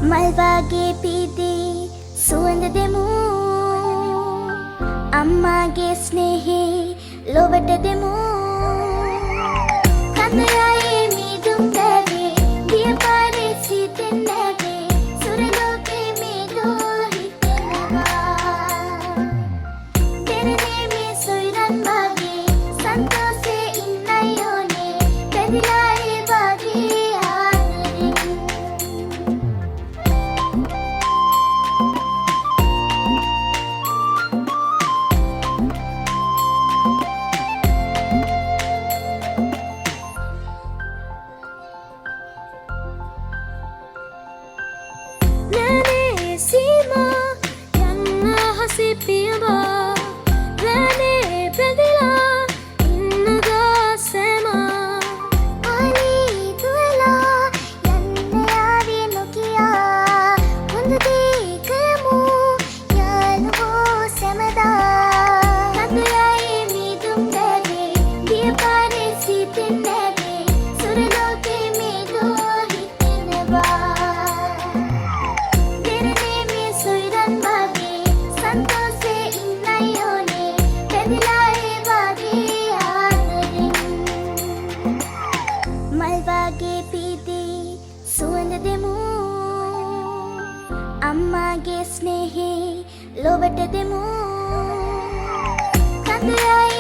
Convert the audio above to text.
මල් වාගේ පීදී සුවඳ දෙමු අම්මාගේ ස්නේහේ ලොවට දෙමු කඳරායේ මීදුම් දැවේ දිය පාරේ සීතෙන් නැගේ සුරලෝකේ මේදෝ හිතෙනවා දෙරනේ මේ සොයරන් වාගේ සන්තෝෂේ ඉන්නයි ඕනේ බැඳිලා ඒ වාගේ Sima yanna hasi piwa rane predila innaga sema ali duela yanne avi nokia hundu dekamu yaluvo samada kadrai midum dege diya pare sitin nege suraloke medo hitenaba මල් වාගේ පීදී සුවඳ දෙමු අම්මාගේ ස්නේහේ ලොවට දෙමු කඳරායේ